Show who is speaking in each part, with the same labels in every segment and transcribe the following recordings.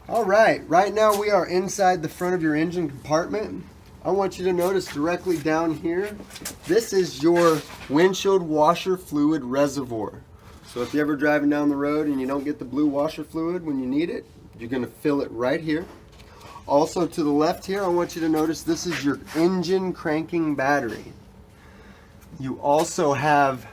Speaker 1: Alright, right now we are inside the front of your engine compartment. I want you to notice directly down here, this is your windshield washer fluid reservoir. So if you're ever driving down the road and you don't get the blue washer fluid when you need it, you're going to fill it right here. Also to the left here, I want you to notice this is your engine cranking battery. You also have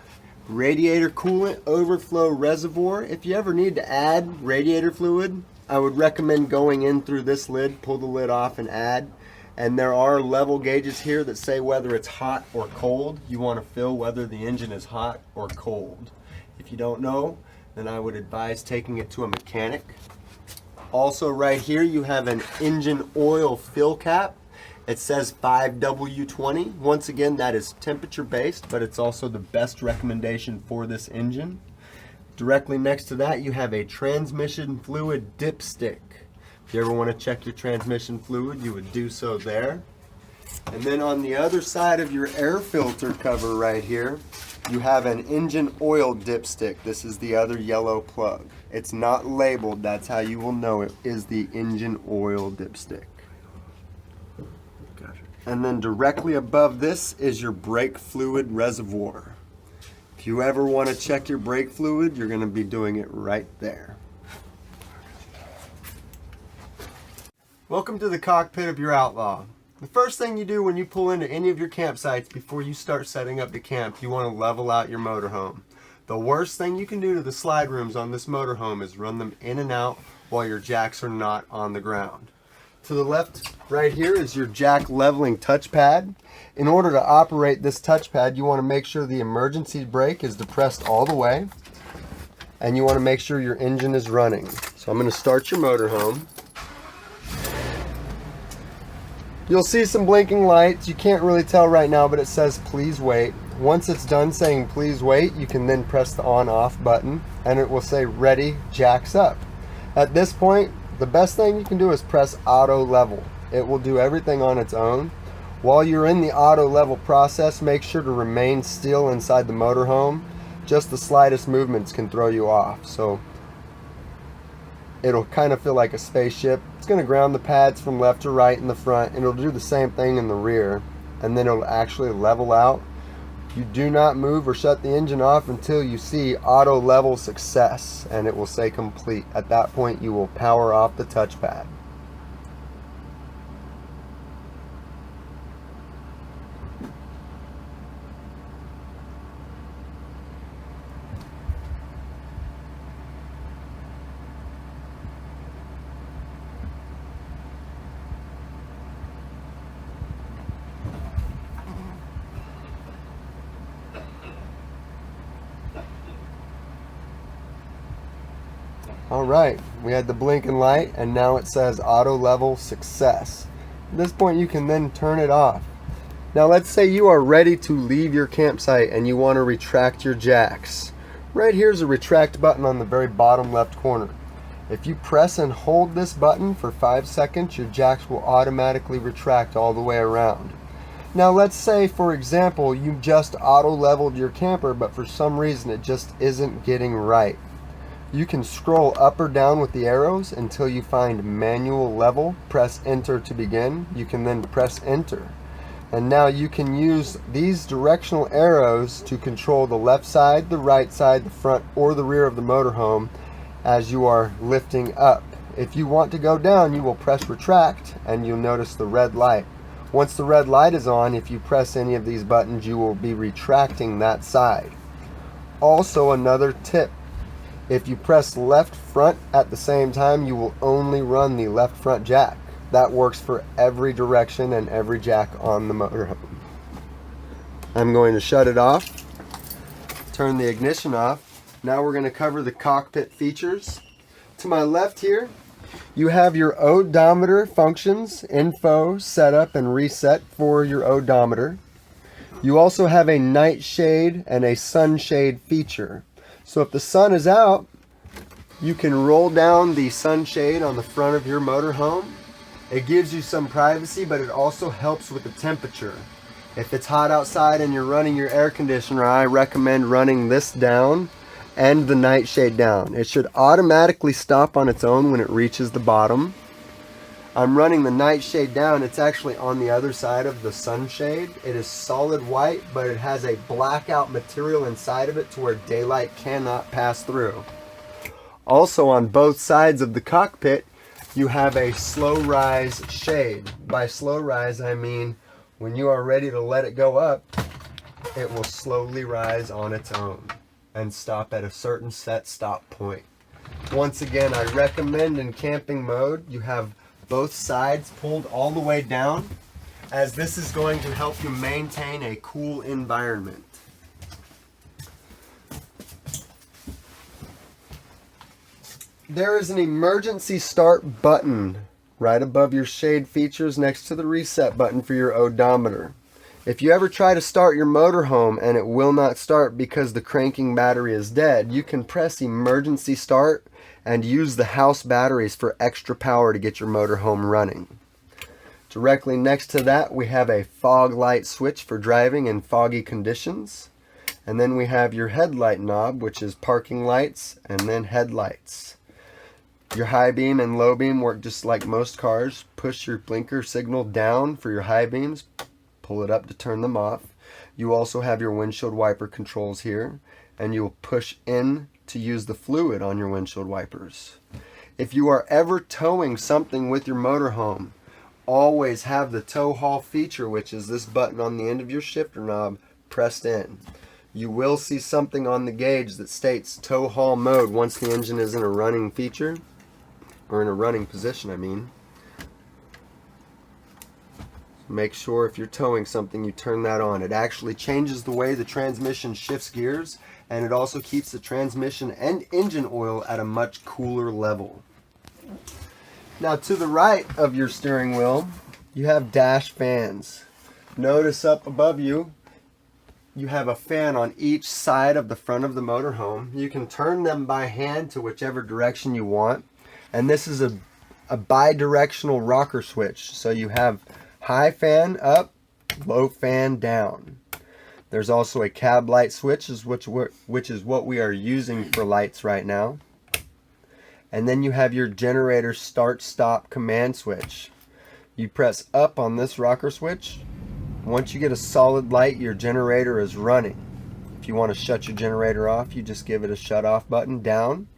Speaker 1: radiator coolant overflow reservoir. If you ever need to add radiator fluid, I would recommend going in through this lid, pull the lid off and add. And there are level gauges here that say whether it's hot or cold. You want to feel whether the engine is hot or cold. If you don't know, then I would advise taking it to a mechanic. Also right here you have an engine oil fill cap. It says 5W20. Once again, that is temperature based, but it's also the best recommendation for this engine. Directly next to that you have a transmission fluid dipstick. If you ever want to check your transmission fluid, you would do so there. And then on the other side of your air filter cover right here, you have an engine oil dipstick. This is the other yellow plug. It's not labeled, that's how you will know it is the engine oil dipstick. Gotcha. And then directly above this is your brake fluid reservoir. If you ever want to check your brake fluid, you're going to be doing it right there. Welcome to the cockpit of your Outlaw. The first thing you do when you pull into any of your campsites before you start setting up the camp, you want to level out your motorhome. The worst thing you can do to the slide rooms on this motorhome is run them in and out while your jacks are not on the ground. To the left right here is your jack leveling touchpad. In order to operate this touchpad, you want to make sure the emergency brake is depressed all the way, and you want to make sure your engine is running. So I'm going to start your motorhome. You'll see some blinking lights. You can't really tell right now, but it says please wait. Once it's done saying please wait, you can then press the on off button and it will say ready, jacks up. At this point, the best thing you can do is press auto level. It will do everything on its own. While you're in the auto level process, make sure to remain still inside the motorhome. Just the slightest movements can throw you off. So it'll kind of feel like a spaceship. It's going to ground the pads from left to right in the front, and it'll do the same thing in the rear, and then it'll actually level out. You do not move or shut the engine off until you see auto level success, and it will say complete. At that point you will power off the touchpad. Alright, we had the blinking light and now it says auto level success. At this point you can then turn it off. Now let's say you are ready to leave your campsite and you want to retract your jacks. Right here's a retract button on the very bottom left corner. If you press and hold this button for 5 seconds, your jacks will automatically retract all the way around. Now let's say, for example, you just auto leveled your camper, but for some reason it just isn't getting right. You can scroll up or down with the arrows until you find manual level. Press enter to begin. You can then press enter. And now you can use these directional arrows to control the left side, the right side, the front, or the rear of the motorhome as you are lifting up. If you want to go down, you will press retract and you'll notice the red light. Once the red light is on, if you press any of these buttons, you will be retracting that side. Also, another tip. If you press left front at the same time, you will only run the left front jack. That works for every direction and every jack on the motorhome. I'm going to shut it off, turn the ignition off. Now we're going to cover the cockpit features. To my left here, you have your odometer functions, info, setup, and reset for your odometer. You also have a night shade and a sunshade feature. So if the sun is out, you can roll down the sunshade on the front of your motorhome. It gives you some privacy, but it also helps with the temperature. If it's hot outside and you're running your air conditioner, I recommend running this down and the nightshade down. It should automatically stop on its own when it reaches the bottom. I'm running the nightshade down. It's actually on the other side of the sunshade. It is solid white, but it has a blackout material inside of it to where daylight cannot pass through. Also, on both sides of the cockpit, you have a slow rise shade. By slow rise, I mean when you are ready to let it go up, it will slowly rise on its own and stop at a certain set stop point. Once again, I recommend in camping mode, you have both sides pulled all the way down, as this is going to help you maintain a cool environment. There is an emergency start button right above your shade features next to the reset button for your odometer. If you ever try to start your motorhome and it will not start because the cranking battery is dead, you can press emergency start and use the house batteries for extra power to get your motorhome running. Directly next to that, we have a fog light switch for driving in foggy conditions. And then we have your headlight knob, which is parking lights and then headlights. Your high beam and low beam work just like most cars. Push your blinker signal down for your high beams, pull it up to turn them off. You also have your windshield wiper controls here, and you will push in to use the fluid on your windshield wipers. If you are ever towing something with your motorhome, always have the tow haul feature, which is this button on the end of your shifter knob, pressed in. You will see something on the gauge that states tow haul mode once the engine is in a running feature, or in a running position, I mean. Make sure if you're towing something, you turn that on. It actually changes the way the transmission shifts gears, and it also keeps the transmission and engine oil at a much cooler level. Now, to the right of your steering wheel, you have dash fans. Notice up above you, you have a fan on each side of the front of the motorhome. You can turn them by hand to whichever direction you want. And this is a bi-directional rocker switch. So you have high fan up, low fan down. There's also a cab light switch, which is what we are using for lights right now. And then you have your generator start-stop command switch. You press up on this rocker switch. Once you get a solid light, your generator is running. If you want to shut your generator off, you just give it a shut off button down.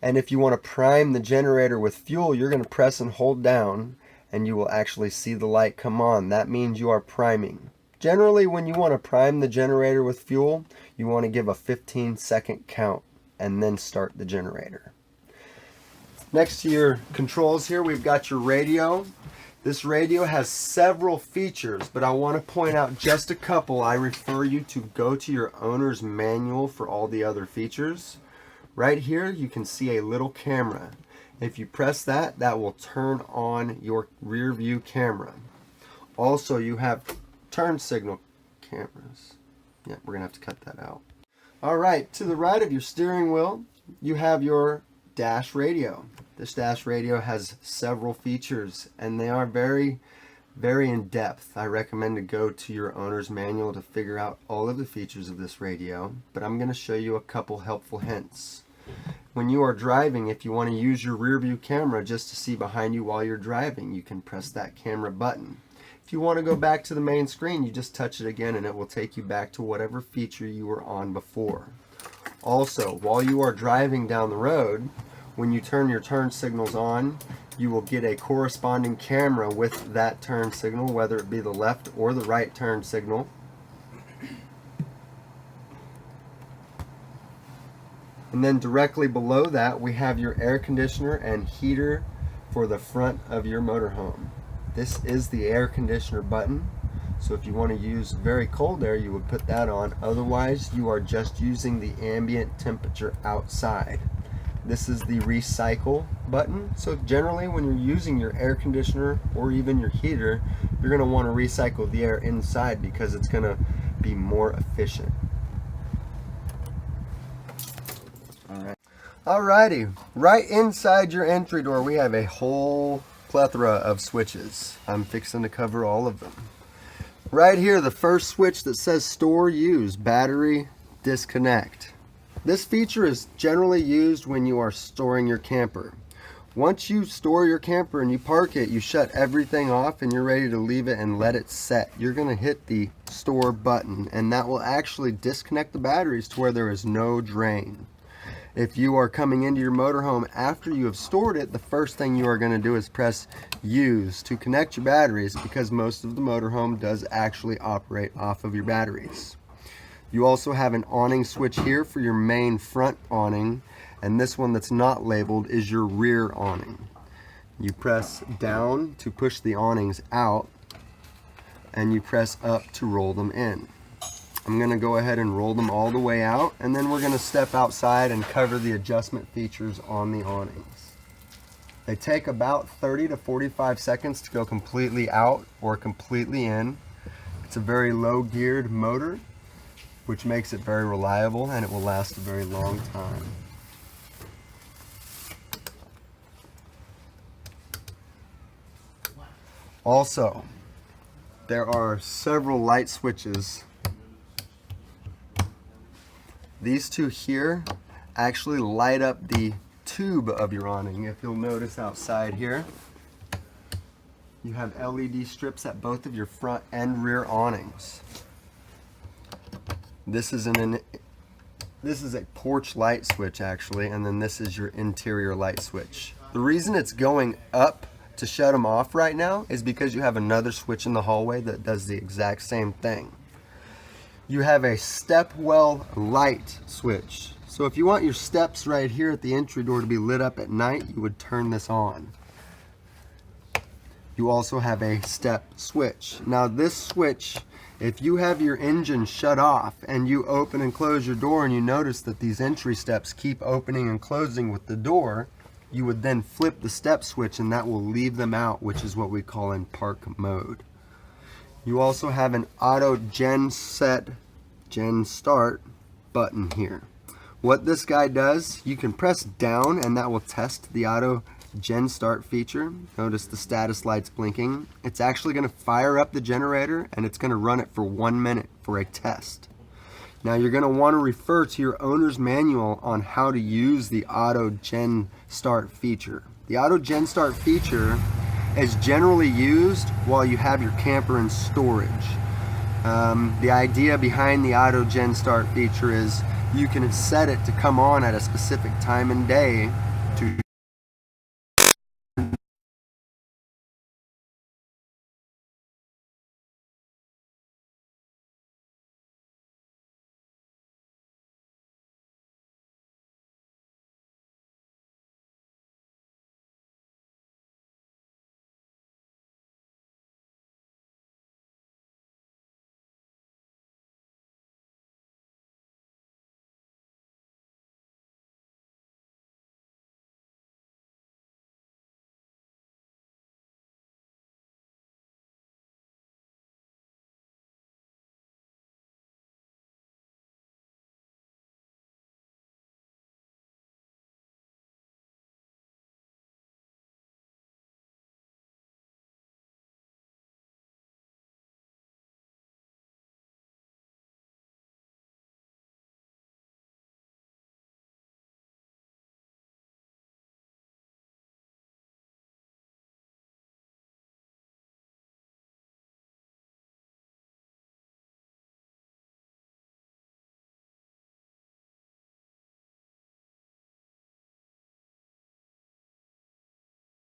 Speaker 1: And if you want to prime the generator with fuel, you're going to press and hold down, and you will actually see the light come on. That means you are priming. Generally, when you want to prime the generator with fuel, you want to give a 15-second count and then start the generator. Next to your controls here, we've got your radio. This radio has several features, but I want to point out just a couple. I refer you to go to your owner's manual for all the other features. Right here, you can see a little camera. If you press that, that will turn on your rear view camera. Also, you have turn signal cameras. Yeah, we're gonna have to cut that out. All right, to the right of your steering wheel, you have your dash radio. This dash radio has several features, and they are very, very in depth. I recommend to go to your owner's manual to figure out all of the features of this radio, but I'm gonna show you a couple helpful hints. When you are driving, if you want to use your rear view camera just to see behind you while you're driving, you can press that camera button. If you want to go back to the main screen, you just touch it again and it will take you back to whatever feature you were on before. Also, while you are driving down the road, when you turn your turn signals on, you will get a corresponding camera with that turn signal, whether it be the left or the right turn signal. And then directly below that, we have your air conditioner and heater for the front of your motorhome. This is the air conditioner button. So if you want to use very cold air, you would put that on. Otherwise, you are just using the ambient temperature outside. This is the recycle button. So generally, when you're using your air conditioner or even your heater, you're going to want to recycle the air inside because it's going to be more efficient. Alrighty, right inside your entry door we have a whole plethora of switches. I'm fixing to cover all of them. Right here, the first switch that says store use, battery disconnect. This feature is generally used when you are storing your camper. Once you store your camper and you park it, you shut everything off and you're ready to leave it and let it set. You're going to hit the store button, and that will actually disconnect the batteries to where there is no drain. If you are coming into your motorhome after you have stored it, the first thing you are going to do is press use to connect your batteries, because most of the motorhome does actually operate off of your batteries. You also have an awning switch here for your main front awning, and this one that's not labeled is your rear awning. You press down to push the awnings out, and you press up to roll them in. I'm going to go ahead and roll them all the way out, and then we're going to step outside and cover the adjustment features on the awnings. They take about 30 to 45 seconds to go completely out or completely in. It's a very low geared motor, which makes it very reliable, and it will last a very long time. Also, there are several light switches. These two here actually light up the tube of your awning. If you'll notice outside here, you have LED strips at both of your front and rear awnings. This is a porch light switch actually, and then this is your interior light switch. The reason it's going up to shut them off right now is because you have another switch in the hallway that does the exact same thing. You have a step well light switch. So if you want your steps right here at the entry door to be lit up at night, you would turn this on. You also have a step switch. Now this switch, if you have your engine shut off and you open and close your door and you notice that these entry steps keep opening and closing with the door, you would then flip the step switch and that will leave them out, which is what we call in park mode. You also have an auto gen start button here. What this guy does, you can press down and that will test the auto gen start feature. Notice the status lights blinking. It's actually going to fire up the generator and it's going to run it for 1 minute for a test. Now you're going to want to refer to your owner's manual on how to use the auto gen start feature. The auto gen start feature is generally used while you have your camper in storage. The idea behind the auto gen start feature is you can set it to come on at a specific time and day to